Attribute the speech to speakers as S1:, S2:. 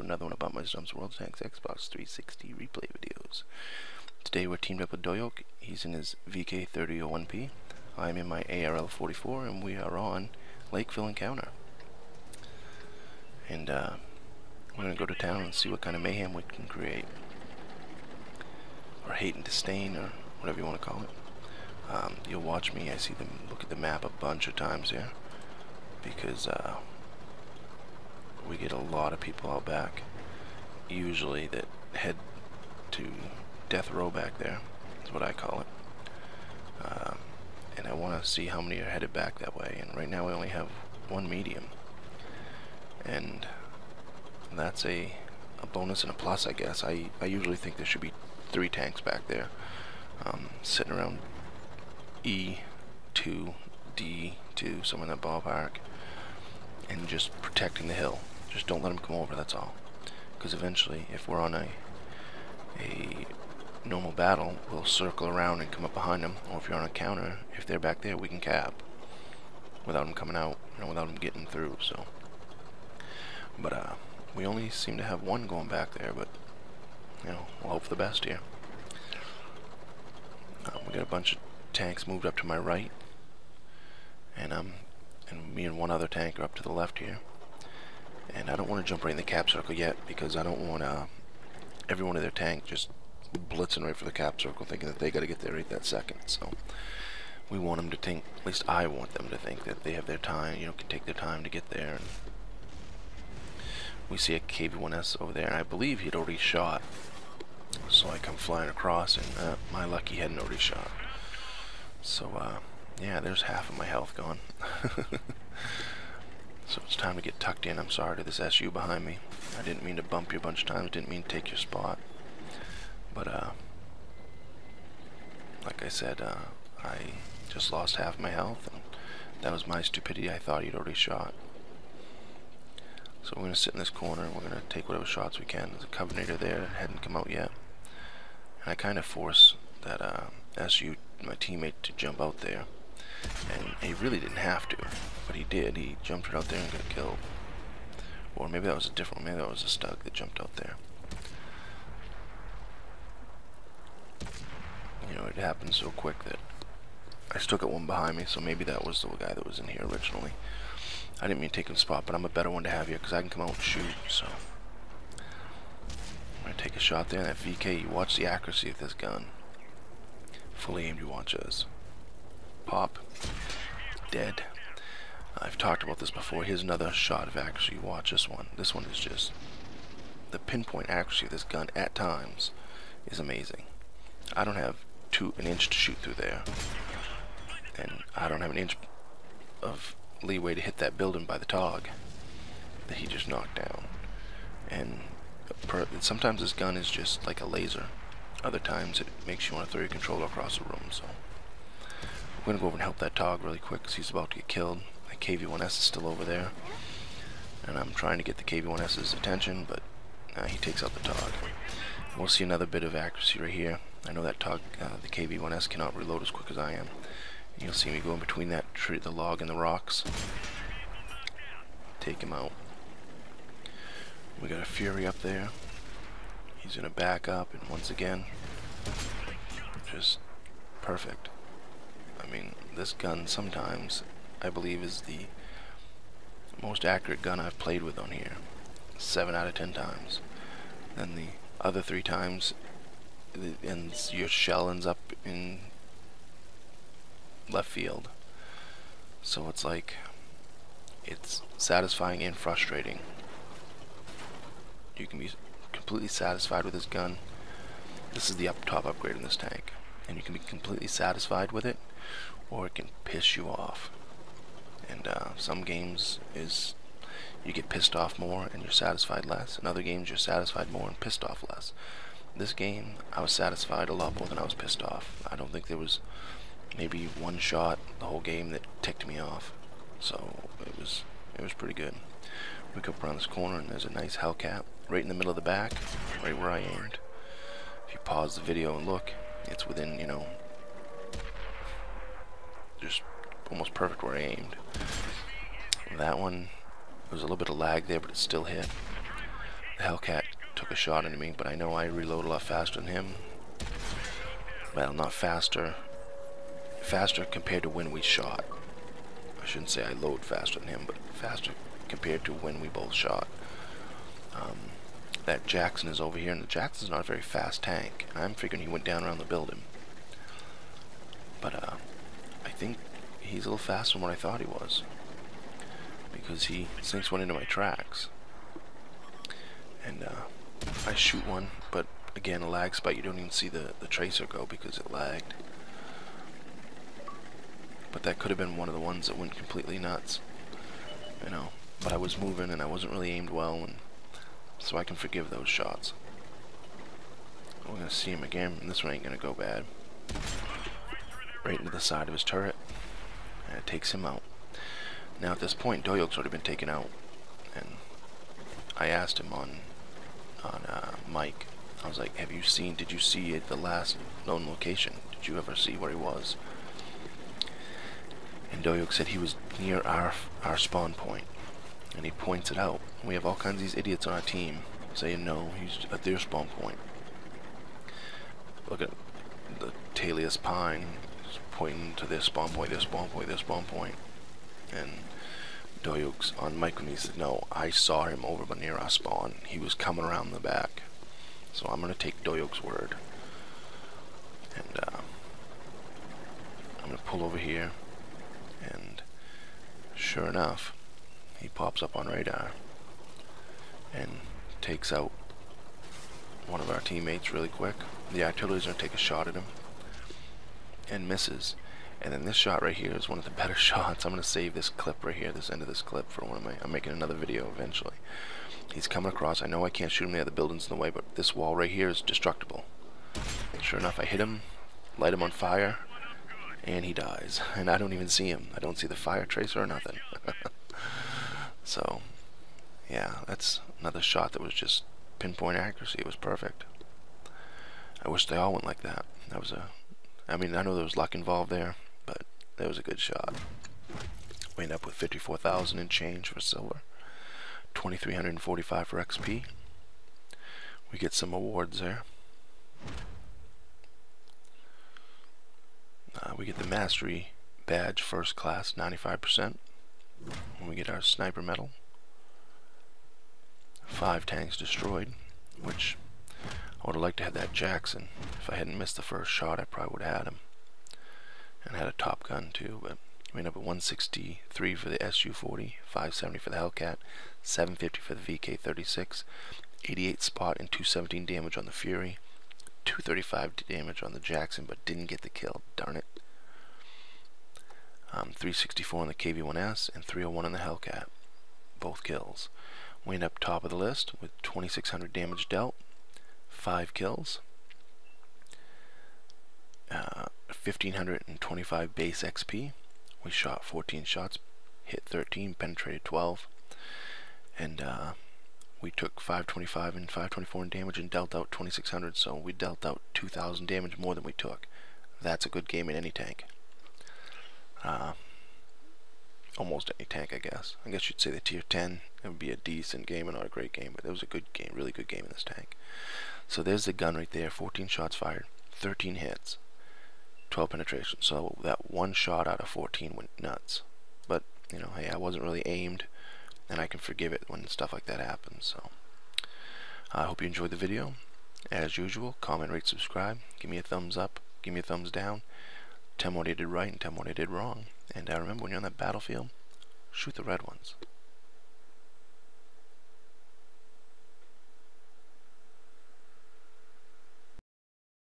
S1: another one of BumpmyStump's World Tanks Xbox 360 replay videos. Today we're teamed up with WoT. He's in his VK3001P. I'm in my ARL 44, and we are on Lakeville Encounter. And we're going to go to town and see what kind of mayhem we can create. Or hate and disdain, or whatever you want to call it. You'll watch me, I see them look at the map a bunch of times here. Because we get a lot of people out back. Usually that head to death row back there. That's what I call it. And I want to see how many are headed back that way. And right now we only have one medium. And that's a bonus and a plus, I guess. I usually think there should be 3 tanks back there. Sitting around E2, D2, somewhere in that ballpark. And just protecting the hill. Just don't let them come over, that's all. Because eventually, if we're on a normal battle, we'll circle around and come up behind them. Or if you're on a counter, if they're back there, we can cap without them coming out, without them getting through. So, but we only seem to have one going back there. But we'll hope for the best here. We got a bunch of tanks moved up to my right, and me and one other tank are up to the left here. And I don't want to jump right in the cap circle yet, because I don't want every one of their tank just blitzing right for the cap circle, thinking that they got to get there right that second. So we want them to think, at least I want them to think, that they have their time, can take their time to get there. And we see a KV-1S over there, and I believe he'd already shot. So I come flying across, and my luck, he hadn't already shot. So yeah, there's half of my health gone. So it's time to get tucked in. I'm sorry to this SU behind me. I didn't mean to bump you a bunch of times, didn't mean to take your spot. But like I said, I just lost half my health, and that was my stupidity. I thought he'd already shot. So we're going to sit in this corner, and we're going to take whatever shots we can. There's a Covenator there that hadn't come out yet. And I kind of forced that SU, my teammate, to jump out there. And he really didn't have to, but he did. He jumped right out there and got killed. Or maybe that was a different one. Maybe that was a Stug that jumped out there. It happened so quick that I still got one behind me, so maybe that was the guy that was in here originally. I didn't mean to take him spot, but I'm a better one to have here because I can come out and shoot. So I'm going to take a shot there, and that VK, you watch the accuracy of this gun. Fully aimed, you watch this. Pop. Dead. I've talked about this before. Here's another shot of accuracy. Watch this one. This one is just... the pinpoint accuracy of this gun at times is amazing. I don't have an inch to shoot through there. And I don't have an inch of leeway to hit that building by the TOG that he just knocked down. And sometimes this gun is just like a laser. Other times it makes you want to throw your controller across the room. So I'm going to go over and help that TOG really quick because he's about to get killed. The KV-1S is still over there. And I'm trying to get the KV-1S's attention, but he takes out the TOG. We'll see another bit of accuracy right here. I know that TOG, the KV-1S, cannot reload as quick as I am. You'll see me go in between that tree, the log and the rocks. Take him out. We got a Fury up there. He's gonna back up, and once again, just perfect. I mean, this gun sometimes, I believe, is the most accurate gun I've played with on here. 7 out of 10 times. Then the other 3 times, your shell ends up in left field. So it's like, it's satisfying and frustrating. You can be completely satisfied with this gun. This is the top upgrade in this tank, and you can be completely satisfied with it, or it can piss you off. And some games you get pissed off more and you're satisfied less. In other games you're satisfied more and pissed off less. This game, I was satisfied a lot more than I was pissed off. I don't think there was maybe one shot the whole game that ticked me off. So it was pretty good. We come around this corner and there's a nice Hellcat right in the middle of the back, right where I aimed. If you pause the video and look, it's within, just almost perfect where I aimed. That one, there was a little bit of lag there, but it still hit. The Hellcat took a shot into me, but I know I reload a lot faster than him. Well, not faster. Faster compared to when we shot. I shouldn't say I load faster than him, but faster compared to when we both shot. That Jackson is over here, and the Jackson's not a very fast tank. I'm figuring he went down around the building. But I think he's a little faster than what I thought he was, because he sinks one into my tracks. And I shoot one, but again, a lag spike. You don't even see the tracer go because it lagged. But that could have been one of the ones that went completely nuts, you know. But I was moving and I wasn't really aimed well, and so I can forgive those shots. We're gonna see him again, and this one ain't gonna go bad. Right into the side of his turret, and it takes him out. Now at this point, Doyok's already been taken out, and I asked him on mic. I was like, did you see the last known location? Did you ever see where he was? And Doyok said he was near our spawn point, and he points it out. We have all kinds of these idiots on our team saying no, he's at their spawn point. Look at the Talius Pine pointing to their spawn point, their spawn point, their spawn point. And Doyok's on mic with me, said, no, I saw him over near our spawn. He was coming around the back. So I'm going to take Doyok's word. And I'm going to pull over here. And sure enough, he pops up on radar and takes out one of our teammates really quick. The artillery's going to take a shot at him and misses. And then this shot right here is one of the better shots. I'm going to save this clip right here, this end of this clip, for one of my... I'm making another video eventually. He's coming across. I know I can't shoot him, the other buildings in the way, but this wall right here is destructible. Sure enough, I hit him, light him on fire, and he dies. And I don't even see him. I don't see the fire tracer or nothing. So, yeah, that's another shot that was just pinpoint accuracy. It was perfect. I wish they all went like that. That was a... I mean, I know there was luck involved there, but that was a good shot. We end up with 54,000 and change for silver, 2,345 for XP. We get some awards there. We get the Mastery Badge, First Class, 95%. And we get our Sniper Medal. 5 tanks destroyed, which I would have liked to have that Jackson. If I hadn't missed the first shot, I probably would have had him. And had a Top Gun too, but we ended up at 163 for the SU-40, 570 for the Hellcat, 750 for the VK-36, 88 spot and 217 damage on the Fury, 235 damage on the Jackson, but didn't get the kill, darn it. 364 on the KV-1S and 301 on the Hellcat, both kills. We end up top of the list with 2,600 damage dealt, 5 kills, 1,525 base XP. We shot 14 shots, hit 13, penetrated 12, and we took 525 and 524 in damage and dealt out 2,600, so we dealt out 2,000 damage more than we took. That's a good game in any tank. Almost any tank, I guess. I guess you'd say the tier 10, it would be a decent game and not a great game, but it was a good game, really good game in this tank. So there's the gun right there, 14 shots fired, 13 hits, 12 penetration. So that one shot out of 14 went nuts. But, you know, hey, I wasn't really aimed, and I can forgive it when stuff like that happens. So I hope you enjoyed the video. As usual, comment, rate, subscribe, give me a thumbs up, give me a thumbs down, tell me what I did right and tell me what I did wrong. And remember, when you're on that battlefield, shoot the red ones.